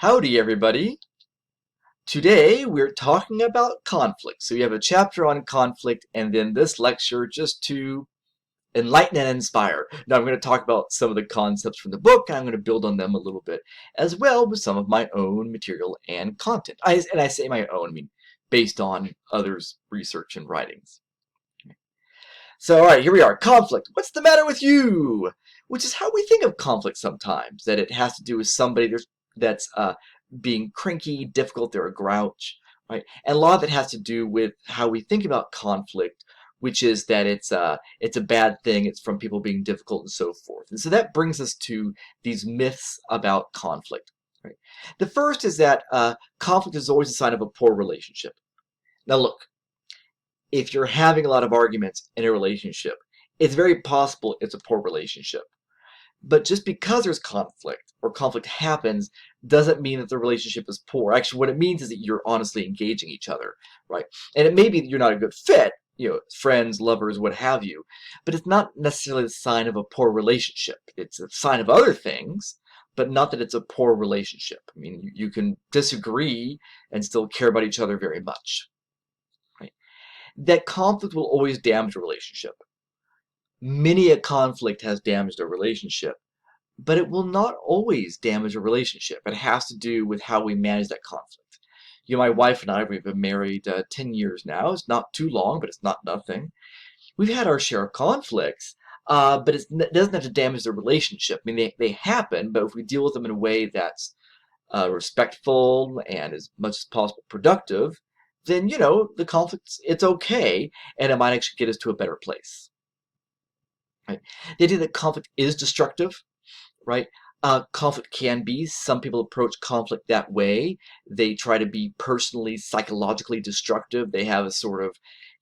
Howdy, everybody. Today we're talking about conflict. So we have a chapter on conflict and then this lecture just to enlighten and inspire. Now I'm going to talk about some of the concepts from the book and I'm going to build on them a little bit as well with some of my own material and content. And I say my own, I mean based on others' research and writings. So, all right, here we are. Conflict. What's the matter with you? Which is how we think of conflict sometimes, that it has to do with somebody that's being cranky, difficult, they're a grouch, right? And a lot of it has to do with how we think about conflict, which is that it's a bad thing, it's from people being difficult and so forth. And so that brings us to these myths about conflict, right? The first is that conflict is always a sign of a poor relationship. Now look, if you're having a lot of arguments in a relationship, it's very possible it's a poor relationship. But just because there's conflict or conflict happens doesn't mean that the relationship is poor. Actually, what it means is that you're honestly engaging each other, right? And it may be that you're not a good fit, friends, lovers, what have you, but it's not necessarily a sign of a poor relationship. It's a sign of other things, but not that it's a poor relationship. I mean, you can disagree and still care about each other very much. That conflict will always damage a relationship. Many a conflict has damaged a relationship, but it will not always damage a relationship. It has to do with how we manage that conflict. My wife and I, we've been married 10 years now. It's not too long, but it's not nothing. We've had our share of conflicts, but it doesn't have to damage the relationship. I mean, they happen, but if we deal with them in a way that's respectful and as much as possible productive, then, the conflict, it's okay, and it might actually get us to a better place. Right? The idea that conflict is destructive, right? Conflict can be. Some people approach conflict that way. They try to be personally, psychologically destructive. They have a sort of,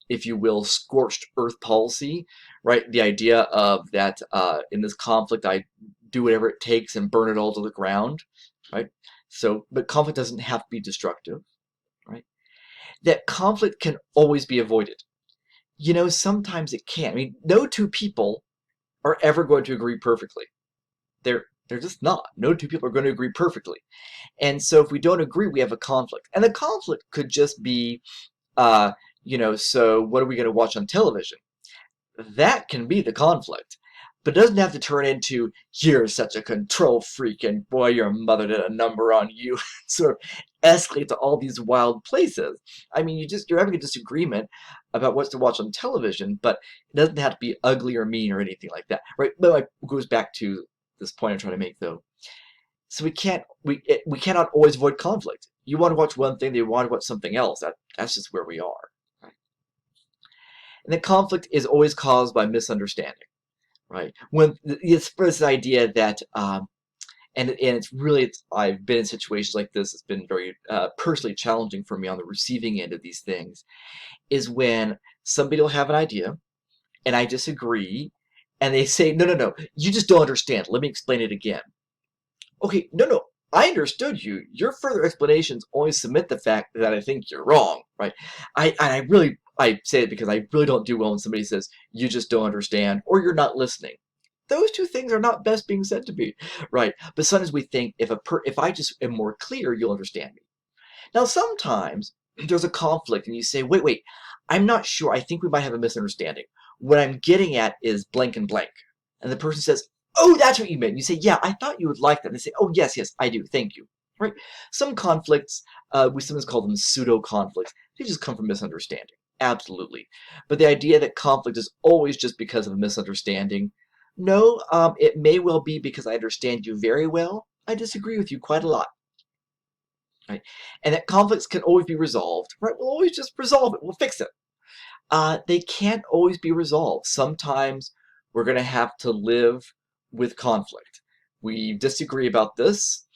if you will, scorched earth policy, right? The idea of that in this conflict, I do whatever it takes and burn it all to the ground, right? So, but conflict doesn't have to be destructive, right? That conflict can always be avoided. Sometimes it can. I mean, no two people are ever going to agree perfectly. They're just not. No two people are going to agree perfectly. And so if we don't agree, we have a conflict. And the conflict could just be, so what are we going to watch on television? That can be the conflict. But it doesn't have to turn into, you're such a control freak and boy, your mother did a number on you. Sort of escalate to all these wild places. I mean, you're having a disagreement about what to watch on television, but it doesn't have to be ugly or mean or anything like that, right? But it goes back to this point I'm trying to make, though. So we cannot always avoid conflict. You want to watch one thing, they want to watch something else. That's just where we are. Right? And the conflict is always caused by misunderstanding. Right? When it's this idea that, and I've been in situations like this. It's been very personally challenging for me on the receiving end of these things. Is when somebody will have an idea, and I disagree, and they say, no, you just don't understand. Let me explain it again. Okay, no, I understood you. Your further explanations only submit the fact that I think you're wrong, right? I say it because I really don't do well when somebody says, you just don't understand, or you're not listening. Those two things are not best being said to me, right? But sometimes we think, if I just am more clear, you'll understand me. Now, sometimes there's a conflict, and you say, wait, I'm not sure. I think we might have a misunderstanding. What I'm getting at is blank and blank. And the person says, oh, that's what you meant. You say, yeah, I thought you would like that. And they say, oh, yes, I do. Thank you. Right? Some conflicts, we sometimes call them pseudo-conflicts. They just come from misunderstanding. Absolutely. But the idea that conflict is always just because of a misunderstanding, no, it may well be because I understand you very well. I disagree with you quite a lot. Right? And that conflicts can always be resolved. Right? We'll always just resolve it. We'll fix it. They can't always be resolved. Sometimes we're going to have to live with conflict. We disagree about this,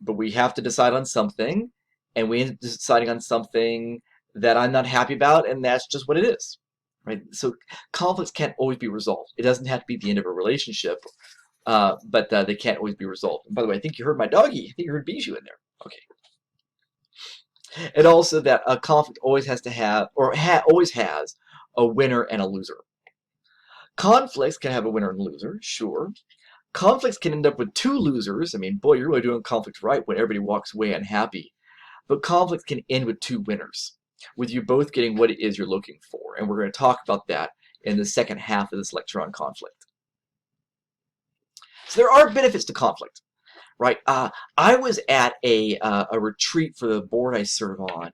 but we have to decide on something, and we end up deciding on something that I'm not happy about, and that's just what it is. Right? So conflicts can't always be resolved. It doesn't have to be the end of a relationship, but they can't always be resolved. And by the way, I think you heard my doggy. I think you heard Bijou in there. Okay. And also that a conflict always has to have, or always has, a winner and a loser. Conflicts can have a winner and loser, sure. Conflicts can end up with two losers. I mean, boy, you're really doing conflict right when everybody walks away unhappy. But conflict can end with two winners, with you both getting what it is you're looking for. And we're going to talk about that in the second half of this lecture on conflict. So there are benefits to conflict, right? I was at a retreat for the board I serve on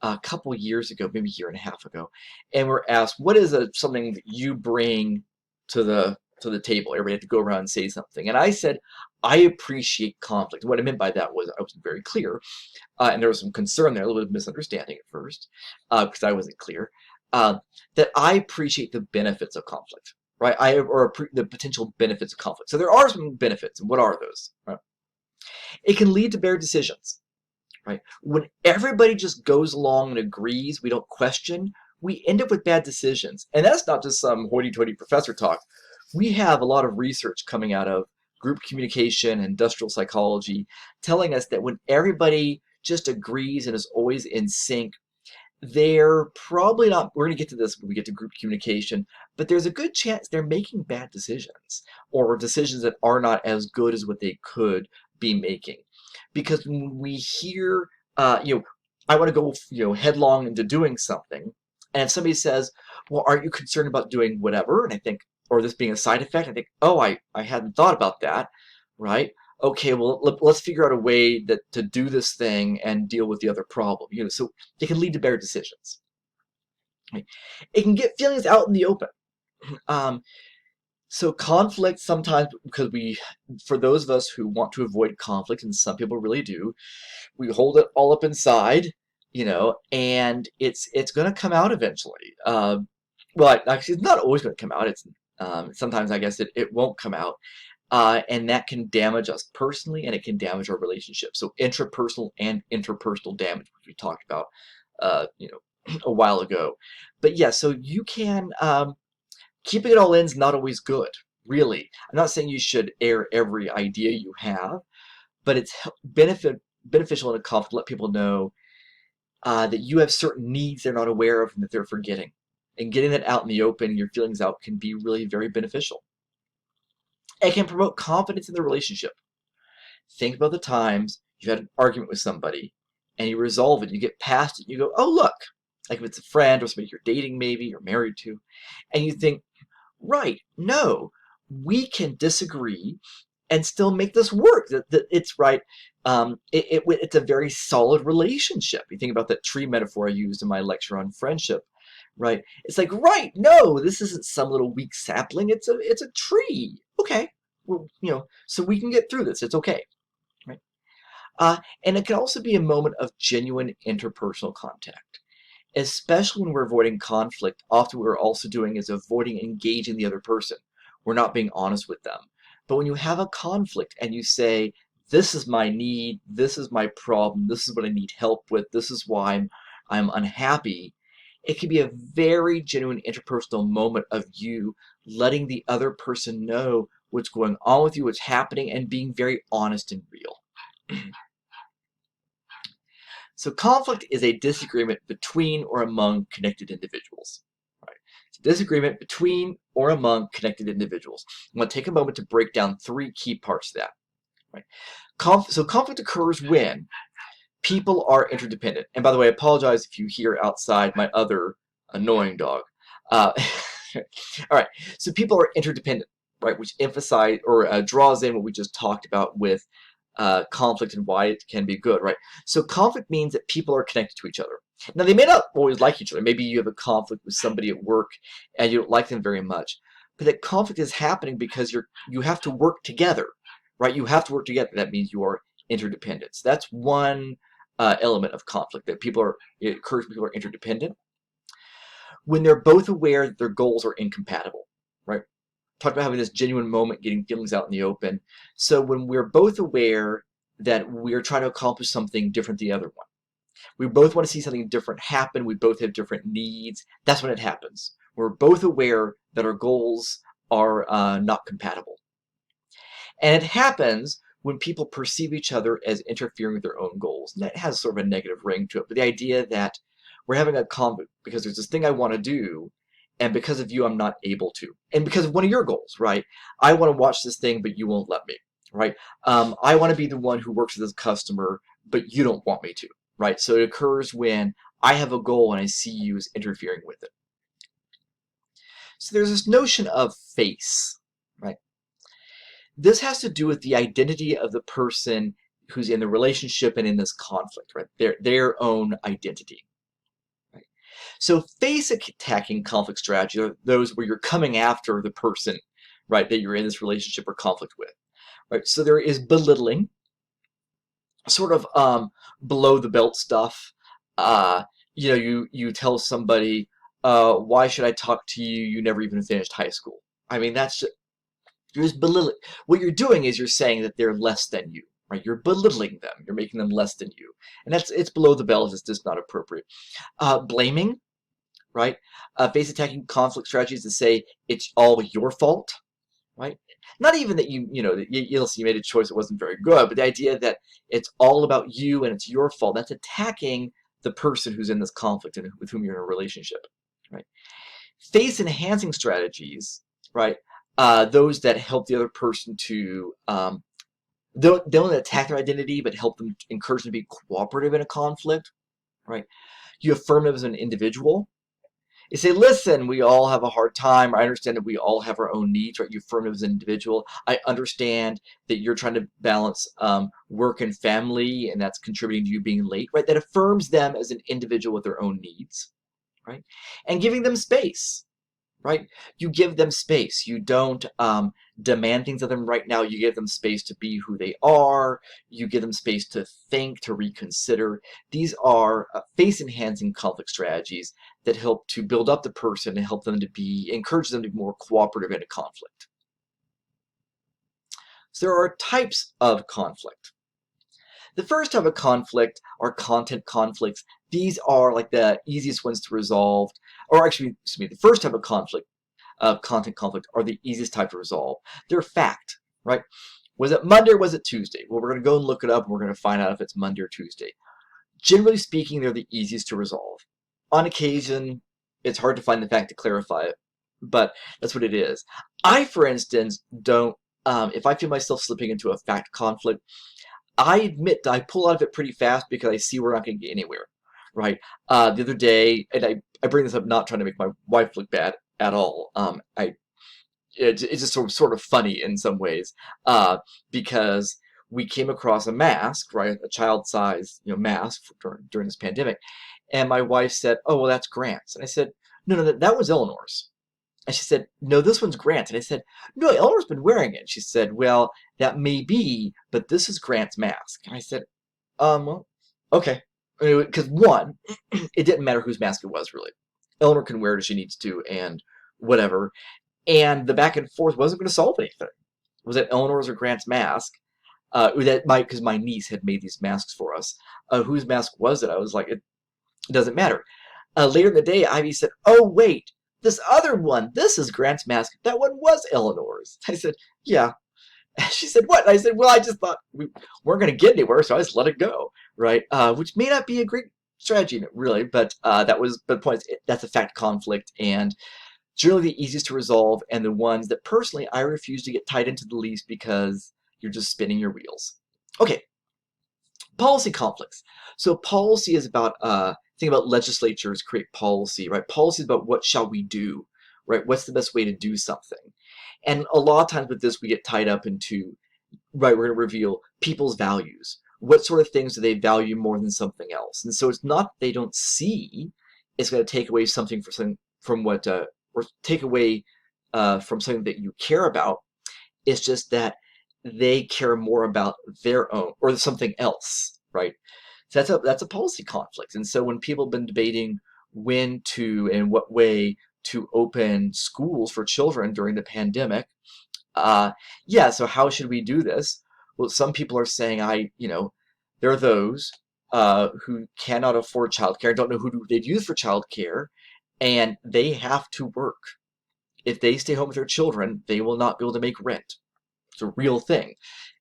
a couple years ago, maybe a year and a half ago, and we're asked, what is something that you bring to the table? Everybody had to go around and say something, and I said, I appreciate conflict. What I meant by that was I wasn't very clear, and there was some concern there, a little bit of misunderstanding at first, because I wasn't clear, that I appreciate the benefits of conflict, right? The potential benefits of conflict. So there are some benefits, and what are those? Right? It can lead to better decisions. Right? When everybody just goes along and agrees, we don't question, we end up with bad decisions. And that's not just some hoity-toity professor talk. We have a lot of research coming out of group communication, industrial psychology, telling us that when everybody just agrees and is always in sync, they're probably not, we're going to get to this when we get to group communication, but there's a good chance they're making bad decisions, or decisions that are not as good as what they could be making. Because when we hear, I want to go, headlong into doing something, and if somebody says, well, aren't you concerned about doing whatever? And I think, or this being a side effect, I think, oh, I hadn't thought about that, right? Okay, well, let's figure out a way to do this thing and deal with the other problem. So it can lead to better decisions. Right? It can get feelings out in the open. So conflict sometimes, because for those of us who want to avoid conflict, and some people really do, we hold it all up inside, and it's going to come out eventually. Well, actually, it's not always going to come out. It's sometimes I guess it won't come out, and that can damage us personally, and it can damage our relationship. So intrapersonal and interpersonal damage, which we talked about, a while ago. But yeah, so you can. Keeping it all in is not always good, really. I'm not saying you should air every idea you have, but it's beneficial in a conflict to let people know that you have certain needs they're not aware of and that they're forgetting. And getting that out in the open, your feelings out, can be really very beneficial. It can promote confidence in the relationship. Think about the times you've had an argument with somebody and you resolve it, you get past it, you go, oh, look, like if it's a friend or somebody you're dating maybe, or married to, and you think, right, no, we can disagree and still make this work. That it's right. It's a very solid relationship. You think about that tree metaphor I used in my lecture on friendship, right? It's like, right, no, this isn't some little weak sapling. It's a tree. Okay, well, so we can get through this. It's okay, right? And it can also be a moment of genuine interpersonal contact. Especially when we're avoiding conflict, often what we're also doing is avoiding engaging the other person. We're not being honest with them. But when you have a conflict and you say, this is my need, this is my problem, this is what I need help with, this is why I'm unhappy, it can be a very genuine interpersonal moment of you letting the other person know what's going on with you, what's happening, and being very honest and real. So conflict is a disagreement between or among connected individuals. Right? It's a disagreement between or among connected individuals. I'm going to take a moment to break down three key parts of that. Right? So conflict occurs when people are interdependent. And by the way, I apologize if you hear outside my other annoying dog. All right, so people are interdependent, right? Which emphasize or draws in what we just talked about with conflict and why it can be good, right? So conflict means that people are connected to each other. Now, they may not always like each other. Maybe you have a conflict with somebody at work and you don't like them very much. But that conflict is happening because you have to work together, right? You have to work together. That means you are interdependent. So that's one element of conflict, that it occurs when people are interdependent. When they're both aware that their goals are incompatible, right? Talk about having this genuine moment, getting feelings out in the open. So when we're both aware that we're trying to accomplish something different than the other one, we both want to see something different happen, we both have different needs, that's when it happens. We're both aware that our goals are not compatible. And it happens when people perceive each other as interfering with their own goals. And that has sort of a negative ring to it. But the idea that we're having a conflict because there's this thing I want to do, and because of you, I'm not able to. And because of one of your goals, right? I want to watch this thing, but you won't let me, right? I want to be the one who works with this customer, but you don't want me to, right? So it occurs when I have a goal and I see you as interfering with it. So there's this notion of face, right? This has to do with the identity of the person who's in the relationship and in this conflict, right? Their own identity. Right? So face attacking conflict strategy are those where you're coming after the person, right, that you're in this relationship or conflict with. Right? So there is belittling, sort of below the belt stuff. You tell somebody, why should I talk to you? You never even finished high school. I mean, that's just, you're just belittling. What you're doing is you're saying that they're less than you, right? You're belittling them. You're making them less than you, and it's below the belt. It's just not appropriate. Blaming, right? Face attacking conflict strategies to say it's all your fault, right? Not even that you made a choice that wasn't very good, but the idea that it's all about you and it's your fault. That's attacking the person who's in this conflict and with whom you're in a relationship, right? Face enhancing strategies, right? Those that help the other person to don't attack their identity, but help them, encourage them to be cooperative in a conflict, right? You affirm them as an individual. You say, listen, we all have a hard time. I understand that we all have our own needs, right? You affirm them as an individual. I understand that you're trying to balance work and family, and that's contributing to you being late, right? That affirms them as an individual with their own needs, right? And giving them space, right? You give them space. You don't demand things of them right now. You give them space to be who they are. You give them space to think, to reconsider. These are face-enhancing conflict strategies that help to build up the person and help them to encourage them to be more cooperative in a conflict. So there are types of conflict. The first type of conflict are content conflicts. These are like the easiest ones to resolve, or actually, excuse me, the first type of conflict, content conflict, are the easiest type to resolve. They're fact, right? Was it Monday or was it Tuesday? Well, we're going to go and look it up, and we're going to find out if it's Monday or Tuesday. Generally speaking, they're the easiest to resolve. On occasion, it's hard to find the fact to clarify it, but that's what it is. I, for instance, don't, if I feel myself slipping into a fact conflict, I admit I pull out of it pretty fast because I see we're not going to get anywhere, right? The other day, and I bring this up not trying to make my wife look bad at all. It's just sort of funny in some ways, because we came across a mask, right, a child-size mask during this pandemic, and my wife said, "Oh, well, that's Grant's," and I said, "No, that was Eleanor's." And she said, "No, this one's Grant." And I said, "No, Eleanor's been wearing it." She said, "Well, that may be, but this is Grant's mask." And I said, well, okay. Because one, it didn't matter whose mask it was, really. Eleanor can wear it if she needs to, and whatever. And the back and forth wasn't going to solve anything. Was it Eleanor's or Grant's mask? Because my niece had made these masks for us. Whose mask was it? I was like, it doesn't matter. Later in the day, Ivy said, "Oh, wait, this other one, this is Grant's mask. That one was Eleanor's." I said, "Yeah." She said, "What?" I said, "Well, I just thought we weren't going to get anywhere, so I just let it go," right? Which may not be a great strategy, really, but the point is, that's a fact conflict, and generally the easiest to resolve, and the ones that personally I refuse to get tied into the least because you're just spinning your wheels. Okay, policy conflicts. So policy is about think about legislatures create policy, right? Policy is about what shall we do, right? What's the best way to do something? And a lot of times with this, we get tied up into, right, we're going to reveal people's values. What sort of things do they value more than something else? And so it's not that they don't see, it's going to take away something from what, or take away from something that you care about. It's just that they care more about their own or something else, right? So that's a policy conflict. And so when people have been debating when to and what way to open schools for children during the pandemic, so how should we do this? Well, some people are saying, there are those who cannot afford childcare, don't know who they'd use for childcare, and they have to work. If they stay home with their children, they will not be able to make rent. It's a real thing.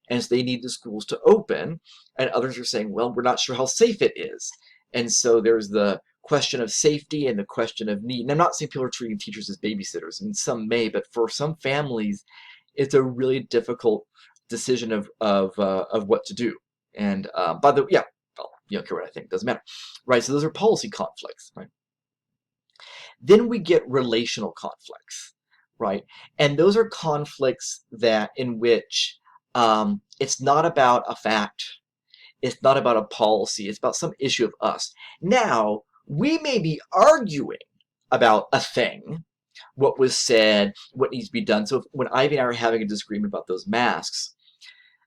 And so they need the schools to open, and others are saying, well, we're not sure how safe it is. And so there's the question of safety and the question of need. And I'm not saying people are treating teachers as babysitters, and some may, but for some families, it's a really difficult decision of what to do. And by the way, yeah, well, you don't care what I think, doesn't matter, right? So those are policy conflicts, right? Then we get relational conflicts, right? And those are conflicts that in which it's not about a fact, it's not about a policy, it's about some issue of us. Now, we may be arguing about a thing, what was said, what needs to be done. So when Ivy and I were having a disagreement about those masks,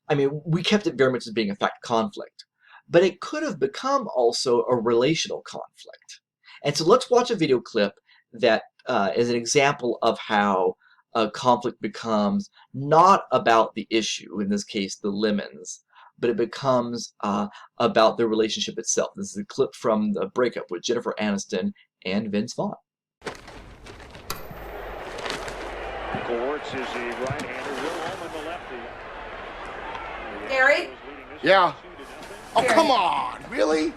I mean, we kept it very much as being a fact conflict, but it could have become also a relational conflict. And so let's watch a video clip that is an example of how a conflict becomes not about the issue, in this case, the lemons, but it becomes about the relationship itself. This is a clip from the breakup with Jennifer Aniston and Vince Vaughn. Courts is the right-hander, Will Holman the lefty. Gary? Yeah. Oh, Gary. come on. Really?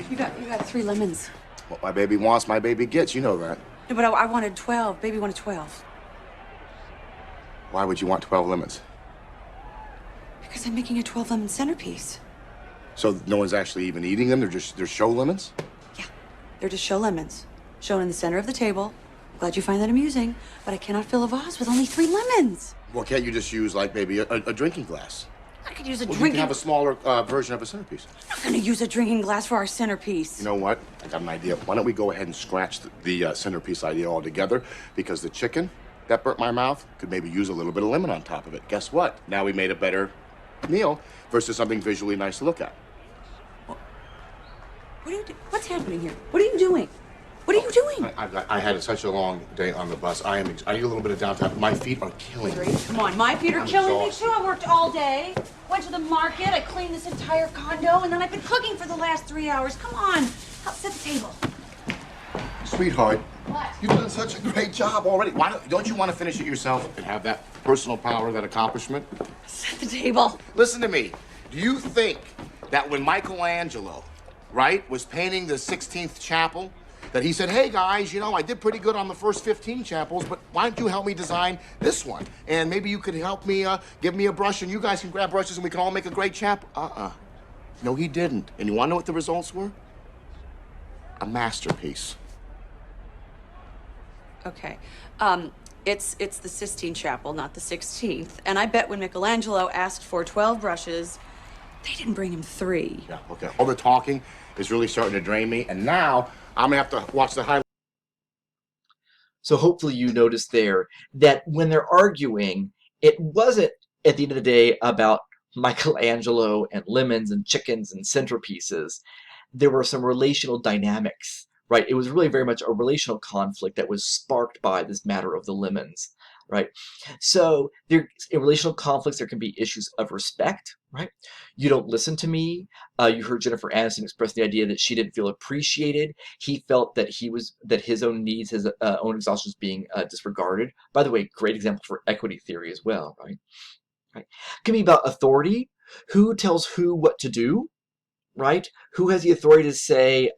You got 3 lemons. What my baby wants, my baby gets. You know that. No, but I wanted 12. Baby wanted 12. Why would you want 12 lemons? Because I'm making a 12-lemon centerpiece. So no one's actually even eating them? They're show lemons? Yeah, they're just show lemons. Shown in the center of the table. Glad you find that amusing, but I cannot fill a vase with only 3 lemons. Well, can't you just use, like, maybe a drinking glass? I could use a Well, you drinking... can have a smaller version of a centerpiece. I'm not gonna use a drinking glass for our centerpiece. You know what? I got an idea. Why don't we go ahead and scratch the centerpiece idea altogether? Because the chicken that burnt my mouth could maybe use a little bit of lemon on top of it. Guess what? Now we made a better meal versus something visually nice to look at. What are you What's happening here? What are you doing? What are you doing? I had such a long day on the bus. I need a little bit of downtime. My feet are killing me. Come on, my feet are I'm killing me exhausted. too. I worked all day. Went to the market. I cleaned this entire condo, and then I've been cooking for the last 3 hours. Come on, help set the table. Sweetheart, What? you've done such a great job already. Why don't you want to finish it yourself and have that personal power, that accomplishment? Set the table. Listen to me. Do you think that when Michelangelo, right, was painting the 16th chapel, that he said, hey guys, you know, I did pretty good on the first 15 chapels, but why don't you help me design this one? And maybe you could help me, give me a brush, and you guys can grab brushes and we can all make a great chapel. No, he didn't. And you want to know what the results were? A masterpiece. Okay. It's the Sistine Chapel, not the 16th. And I bet when Michelangelo asked for 12 brushes, they didn't bring him 3. Yeah, okay. All the talking is really starting to drain me, and now I'm gonna have to watch the highlights. So hopefully you noticed there that when they're arguing, it wasn't at the end of the day about Michelangelo and lemons and chickens and centerpieces. There were some relational dynamics, right? It was really very much a relational conflict that was sparked by this matter of the lemons, right? So in relational conflicts, there can be issues of respect, right? You don't listen to me. You heard Jennifer Aniston express the idea that she didn't feel appreciated. He felt that his own needs, his own exhaustion was being disregarded. By the way, great example for equity theory as well, right? Right. It can be about authority. Who tells who what to do, right? Who has the authority to say,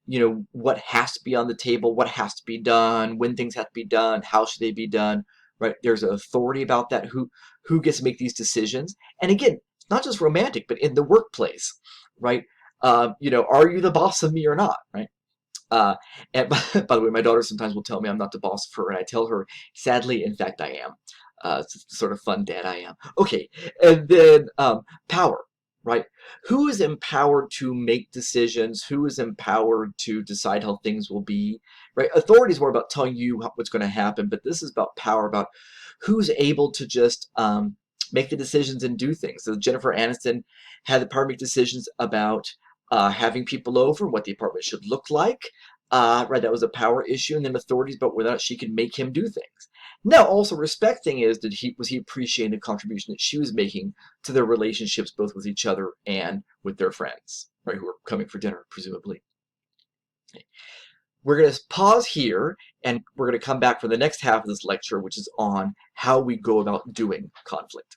you know, what has to be on the table, what has to be done, when things have to be done, how should they be done, right? There's an authority about that. Who gets to make these decisions? And again, it's not just romantic, but in the workplace, right? You know, are you the boss of me or not, right? And by the way, my daughter sometimes will tell me I'm not the boss of her, and I tell her, sadly, in fact, I am. It's the sort of fun dad I am. Okay, and then power, right? Who is empowered to make decisions? Who is empowered to decide how things will be, right? Authority is more about telling you what's going to happen, but this is about power, about who's able to just make the decisions and do things. So Jennifer Aniston had the power to make decisions about having people over, what the apartment should look like, right? That was a power issue, and then authorities about whether or not she could make him do things. Now, also respecting is that was he appreciating the contribution that she was making to their relationships, both with each other and with their friends, right? Who were coming for dinner, presumably. Okay. We're going to pause here, and we're going to come back for the next half of this lecture, which is on how we go about doing conflict.